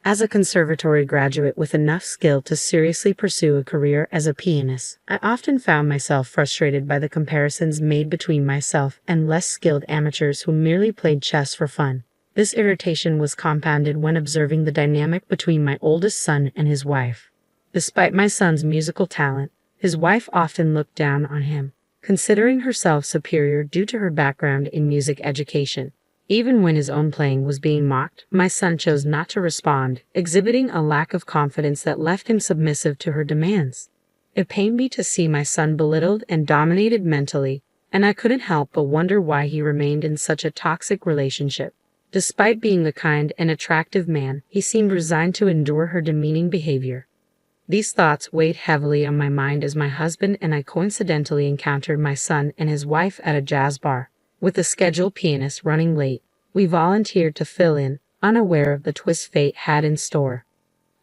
As a conservatory graduate with enough skill to seriously pursue a career as a pianist, I often found myself frustrated by the comparisons made between myself and less skilled amateurs who merely played chess for fun. This irritation was compounded when observing the dynamic between my oldest son and his wife. Despite my son's musical talent, his wife often looked down on him, considering herself superior due to her background in music education. Even when his own playing was being mocked, my son chose not to respond, exhibiting a lack of confidence that left him submissive to her demands. It pained me to see my son belittled and dominated mentally, and I couldn't help but wonder why he remained in such a toxic relationship. Despite being a kind and attractive man, he seemed resigned to endure her demeaning behavior. These thoughts weighed heavily on my mind as my husband and I coincidentally encountered my son and his wife at a jazz bar. With the scheduled pianist running late, we volunteered to fill in, unaware of the twist fate had in store.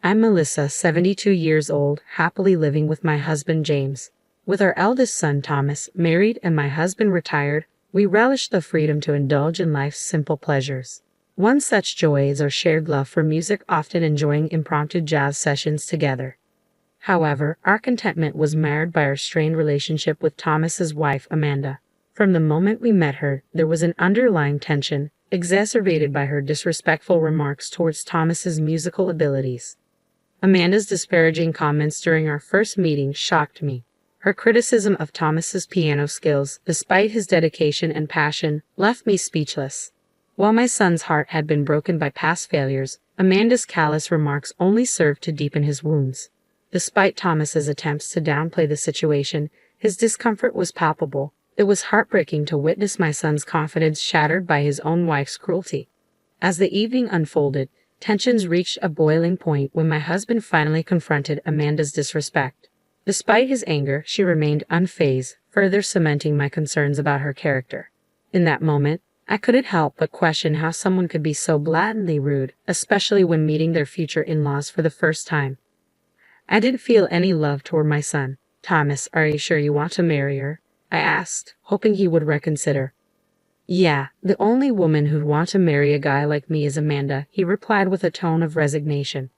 I'm Melissa, 72 years old, happily living with my husband James. With our eldest son Thomas, married, and my husband retired, we relish the freedom to indulge in life's simple pleasures. One such joy is our shared love for music, often enjoying impromptu jazz sessions together. However, our contentment was marred by our strained relationship with Thomas's wife Amanda. From the moment we met her, there was an underlying tension, exacerbated by her disrespectful remarks towards Thomas's musical abilities. Amanda's disparaging comments during our first meeting shocked me. Her criticism of Thomas's piano skills, despite his dedication and passion, left me speechless. While my son's heart had been broken by past failures, Amanda's callous remarks only served to deepen his wounds. Despite Thomas's attempts to downplay the situation, his discomfort was palpable. It was heartbreaking to witness my son's confidence shattered by his own wife's cruelty. As the evening unfolded, tensions reached a boiling point when my husband finally confronted Amanda's disrespect. Despite his anger, she remained unfazed, further cementing my concerns about her character. In that moment, I couldn't help but question how someone could be so blatantly rude, especially when meeting their future in-laws for the first time. I didn't feel any love toward my son. "Thomas, are you sure you want to marry her?" I asked, hoping he would reconsider. "Yeah, the only woman who'd want to marry a guy like me is Amanda," he replied with a tone of resignation.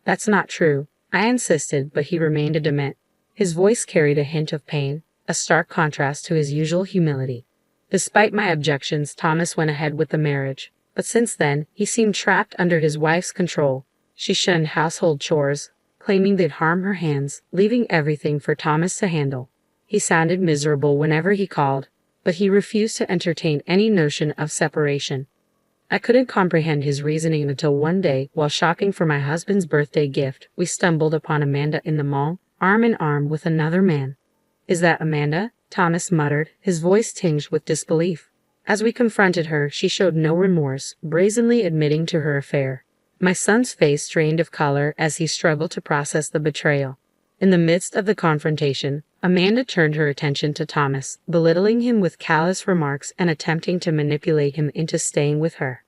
"That's not true," I insisted, but he remained adamant. His voice carried a hint of pain, a stark contrast to his usual humility. Despite my objections, Thomas went ahead with the marriage. But since then, he seemed trapped under his wife's control. She shunned household chores, claiming they'd harm her hands, leaving everything for Thomas to handle. He sounded miserable whenever he called, but he refused to entertain any notion of separation. I couldn't comprehend his reasoning until one day, while shopping for my husband's birthday gift, we stumbled upon Amanda in the mall, arm in arm with another man. "Is that Amanda?" Thomas muttered, his voice tinged with disbelief. As we confronted her, she showed no remorse, brazenly admitting to her affair. My son's face drained of color as he struggled to process the betrayal. In the midst of the confrontation, Amanda turned her attention to Thomas, belittling him with callous remarks and attempting to manipulate him into staying with her.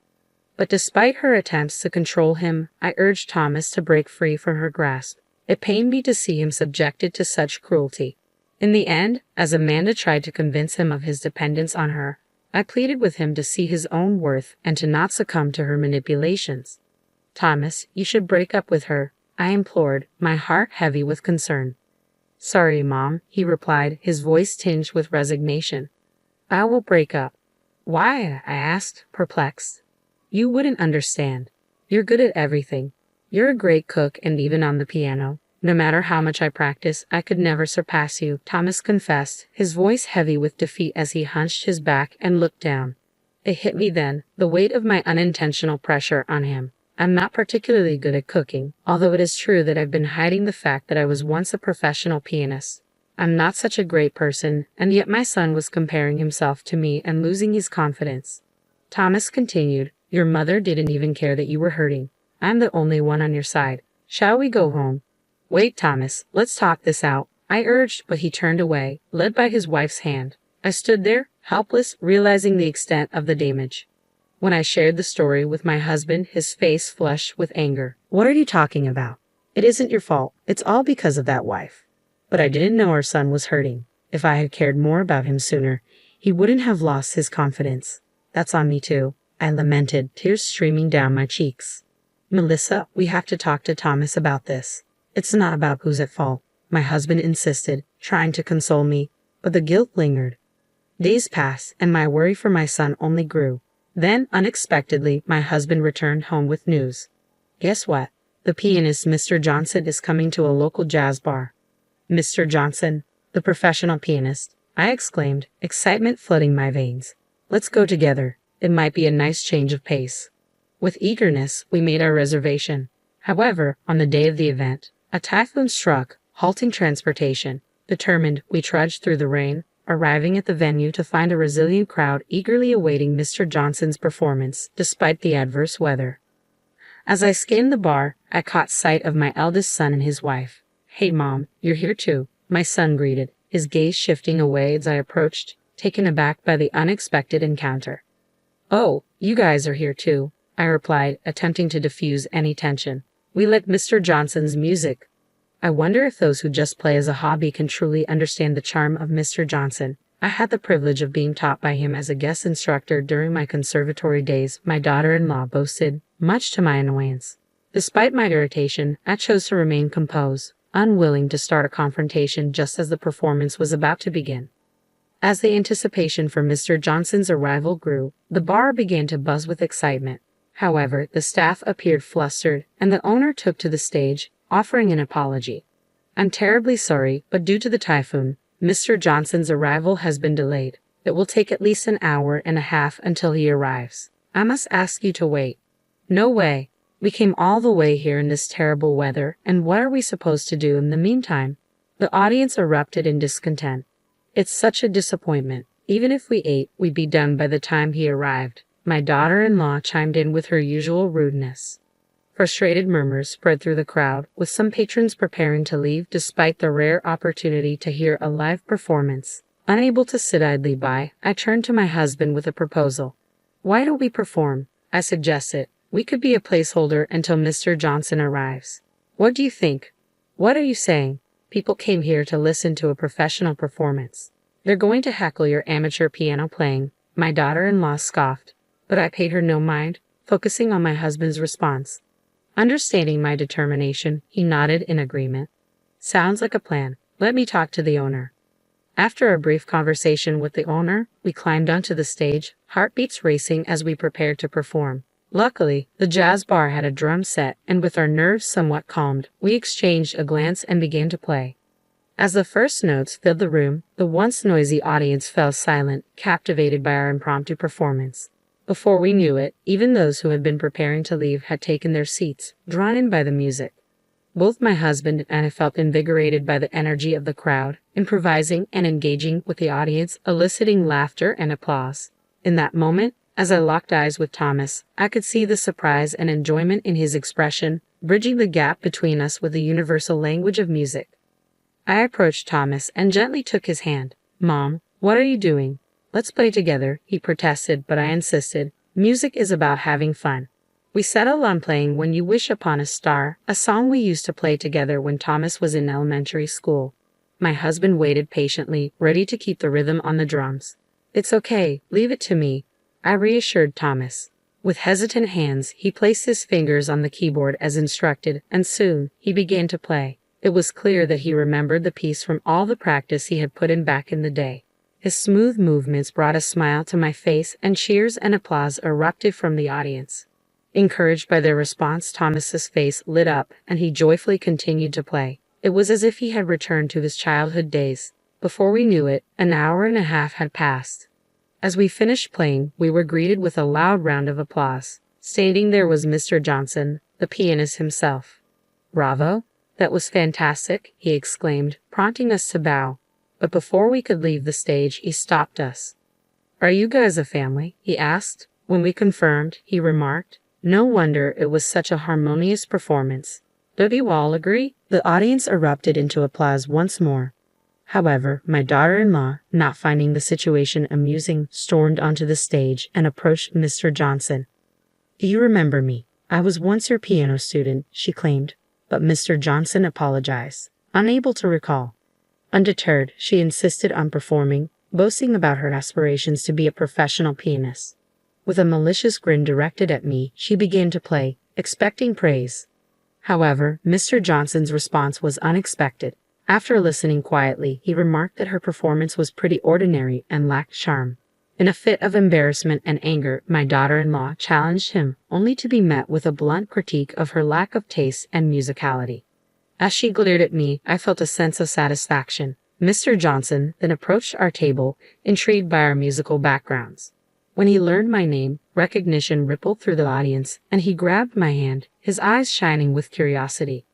But despite her attempts to control him, I urged Thomas to break free from her grasp. It pained me to see him subjected to such cruelty. In the end, as Amanda tried to convince him of his dependence on her, I pleaded with him to see his own worth and to not succumb to her manipulations. "Thomas, you should break up with her," I implored, my heart heavy with concern. "Sorry, Mom," he replied, his voice tinged with resignation. "I will break up." "Why?" I asked, perplexed. "You wouldn't understand. You're good at everything. You're a great cook and even on the piano. No matter how much I practice, I could never surpass you," Thomas confessed, his voice heavy with defeat as he hunched his back and looked down. It hit me then, the weight of my unintentional pressure on him. I'm not particularly good at cooking, although it is true that I've been hiding the fact that I was once a professional pianist. I'm not such a great person, and yet my son was comparing himself to me and losing his confidence. Thomas continued, "Your mother didn't even care that you were hurting. I'm the only one on your side. Shall we go home?" "Wait, Thomas, let's talk this out," I urged, but he turned away, led by his wife's hand. I stood there, helpless, realizing the extent of the damage. When I shared the story with my husband, his face flushed with anger. "What are you talking about? It isn't your fault. It's all because of that wife." But I didn't know our son was hurting. If I had cared more about him sooner, he wouldn't have lost his confidence. "That's on me too," I lamented, tears streaming down my cheeks. "Melissa, we have to talk to Thomas about this. It's not about who's at fault," my husband insisted, trying to console me, but the guilt lingered. Days passed, and my worry for my son only grew. Then, unexpectedly, my husband returned home with news. "Guess what? The pianist Mr. Johnson is coming to a local jazz bar." "Mr. Johnson, the professional pianist," I exclaimed, excitement flooding my veins. "Let's go together. It might be a nice change of pace." With eagerness, we made our reservation. However, on the day of the event, a typhoon struck, halting transportation. Determined, we trudged through the rain, arriving at the venue to find a resilient crowd eagerly awaiting Mr. Johnson's performance, despite the adverse weather. As I scanned the bar, I caught sight of my eldest son and his wife. "Hey, Mom, you're here too," my son greeted, his gaze shifting away as I approached, taken aback by the unexpected encounter. "Oh, you guys are here too," I replied, attempting to diffuse any tension. "We like Mr. Johnson's music." I wonder if those who just play as a hobby can truly understand the charm of Mr. Johnson. I had the privilege of being taught by him as a guest instructor during my conservatory days, my daughter-in-law boasted, much to my annoyance. Despite my irritation, I chose to remain composed, unwilling to start a confrontation just as the performance was about to begin. As the anticipation for Mr. Johnson's arrival grew, the bar began to buzz with excitement. However, the staff appeared flustered, and the owner took to the stage, offering an apology. "I'm terribly sorry, but due to the typhoon, Mr. Johnson's arrival has been delayed. It will take at least an hour and a half until he arrives. I must ask you to wait." "No way. We came all the way here in this terrible weather, and what are we supposed to do in the meantime?" The audience erupted in discontent. "It's such a disappointment. Even if we ate, we'd be done by the time he arrived." My daughter-in-law chimed in with her usual rudeness. Frustrated murmurs spread through the crowd, with some patrons preparing to leave despite the rare opportunity to hear a live performance. Unable to sit idly by, I turned to my husband with a proposal. "Why don't we perform?" I suggested. "We could be a placeholder until Mr. Johnson arrives." "What do you think?" "What are you saying? People came here to listen to a professional performance. They're going to heckle your amateur piano playing," my daughter-in-law scoffed, but I paid her no mind, focusing on my husband's response. Understanding my determination, he nodded in agreement. "Sounds like a plan. Let me talk to the owner." After a brief conversation with the owner, we climbed onto the stage, heartbeats racing as we prepared to perform. Luckily, the jazz bar had a drum set, and with our nerves somewhat calmed, we exchanged a glance and began to play. As the first notes filled the room, the once noisy audience fell silent, captivated by our impromptu performance. Before we knew it, even those who had been preparing to leave had taken their seats, drawn in by the music. Both my husband and I felt invigorated by the energy of the crowd, improvising and engaging with the audience, eliciting laughter and applause. In that moment, as I locked eyes with Thomas, I could see the surprise and enjoyment in his expression, bridging the gap between us with the universal language of music. I approached Thomas and gently took his hand. "Mom, what are you doing?" "Let's play together," he protested, but I insisted. "Music is about having fun." We settled on playing When You Wish Upon a Star, a song we used to play together when Thomas was in elementary school. My husband waited patiently, ready to keep the rhythm on the drums. "It's okay, leave it to me," I reassured Thomas. With hesitant hands, he placed his fingers on the keyboard as instructed, and soon, he began to play. It was clear that he remembered the piece from all the practice he had put in back in the day. His smooth movements brought a smile to my face, and cheers and applause erupted from the audience. Encouraged by their response, Thomas's face lit up, and he joyfully continued to play. It was as if he had returned to his childhood days. Before we knew it, an hour and a half had passed. As we finished playing, we were greeted with a loud round of applause. Standing there was Mr. Johnson, the pianist himself. "Bravo! That was fantastic," he exclaimed, prompting us to bow. But before we could leave the stage, he stopped us. "Are you guys a family?" he asked. When we confirmed, he remarked, "No wonder it was such a harmonious performance. Don't you all agree?" The audience erupted into applause once more. However, my daughter-in-law, not finding the situation amusing, stormed onto the stage and approached Mr. Johnson. "Do you remember me? I was once your piano student," she claimed, but Mr. Johnson apologized, unable to recall. Undeterred, she insisted on performing, boasting about her aspirations to be a professional pianist. With a malicious grin directed at me, she began to play, expecting praise. However, Mr. Johnson's response was unexpected. After listening quietly, he remarked that her performance was pretty ordinary and lacked charm. In a fit of embarrassment and anger, my daughter-in-law challenged him, only to be met with a blunt critique of her lack of taste and musicality. As she glared at me, I felt a sense of satisfaction. Mr. Johnson then approached our table, intrigued by our musical backgrounds. When he learned my name, recognition rippled through the audience, and he grabbed my hand, his eyes shining with curiosity.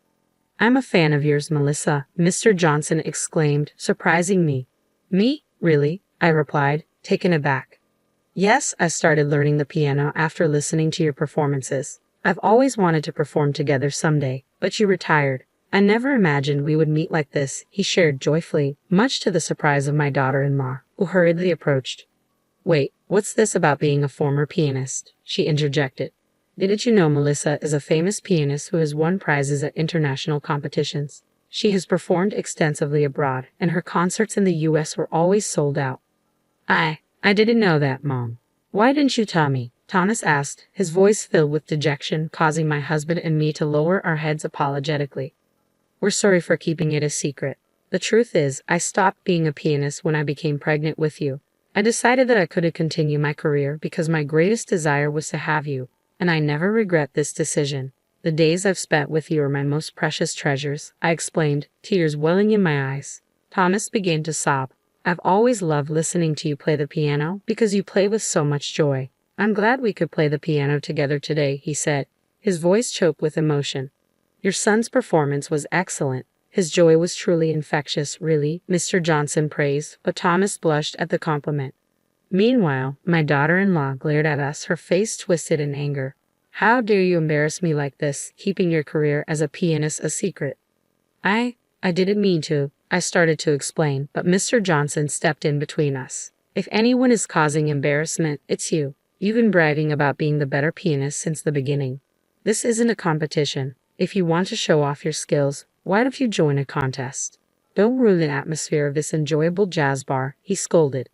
"I'm a fan of yours, Melissa," Mr. Johnson exclaimed, surprising me. "Me? Really?" I replied, taken aback. "Yes, I started learning the piano after listening to your performances. I've always wanted to perform together someday, but you retired. I never imagined we would meet like this," he shared joyfully, much to the surprise of my daughter-in-law, who hurriedly approached. "Wait, what's this about being a former pianist?" she interjected. "Didn't you know Melissa is a famous pianist who has won prizes at international competitions? She has performed extensively abroad, and her concerts in the U.S. were always sold out." I didn't know that, Mom. "Why didn't you tell me?" Thomas asked, his voice filled with dejection, causing my husband and me to lower our heads apologetically. "We're sorry for keeping it a secret. The truth is, I stopped being a pianist when I became pregnant with you. I decided that I couldn't continue my career because my greatest desire was to have you, and I never regret this decision. The days I've spent with you are my most precious treasures," I explained, tears welling in my eyes. Thomas began to sob. "I've always loved listening to you play the piano because you play with so much joy. I'm glad we could play the piano together today," he said, his voice choked with emotion. "Your son's performance was excellent. His joy was truly infectious, really," Mr. Johnson praised, but Thomas blushed at the compliment. Meanwhile, my daughter-in-law glared at us, her face twisted in anger. "How dare you embarrass me like this, keeping your career as a pianist a secret?" I didn't mean to," I started to explain, but Mr. Johnson stepped in between us. "If anyone is causing embarrassment, it's you. You've been bragging about being the better pianist since the beginning. This isn't a competition. If you want to show off your skills, why don't you join a contest? Don't ruin the atmosphere of this enjoyable jazz bar," he scolded.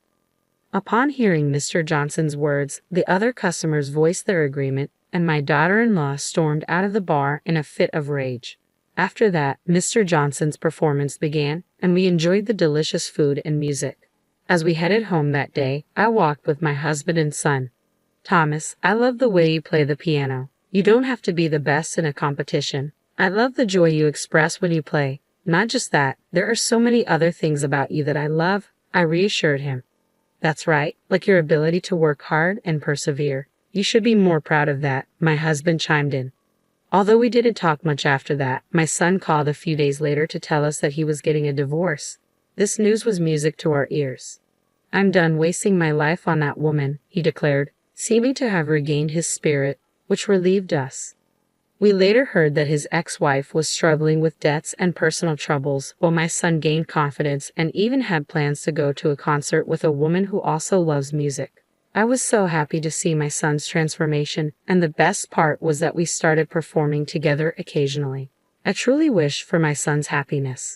Upon hearing Mr. Johnson's words, the other customers voiced their agreement, and my daughter-in-law stormed out of the bar in a fit of rage. After that, Mr. Johnson's performance began, and we enjoyed the delicious food and music. As we headed home that day, I walked with my husband and son. "Thomas, I love the way you play the piano. You don't have to be the best in a competition. I love the joy you express when you play. Not just that, there are so many other things about you that I love," I reassured him. "That's right, like your ability to work hard and persevere. You should be more proud of that," my husband chimed in. Although we didn't talk much after that, my son called a few days later to tell us that he was getting a divorce. This news was music to our ears. "I'm done wasting my life on that woman," he declared, seeming to have regained his spirit, which relieved us. We later heard that his ex-wife was struggling with debts and personal troubles, while my son gained confidence and even had plans to go to a concert with a woman who also loves music. I was so happy to see my son's transformation, and the best part was that we started performing together occasionally. I truly wish for my son's happiness.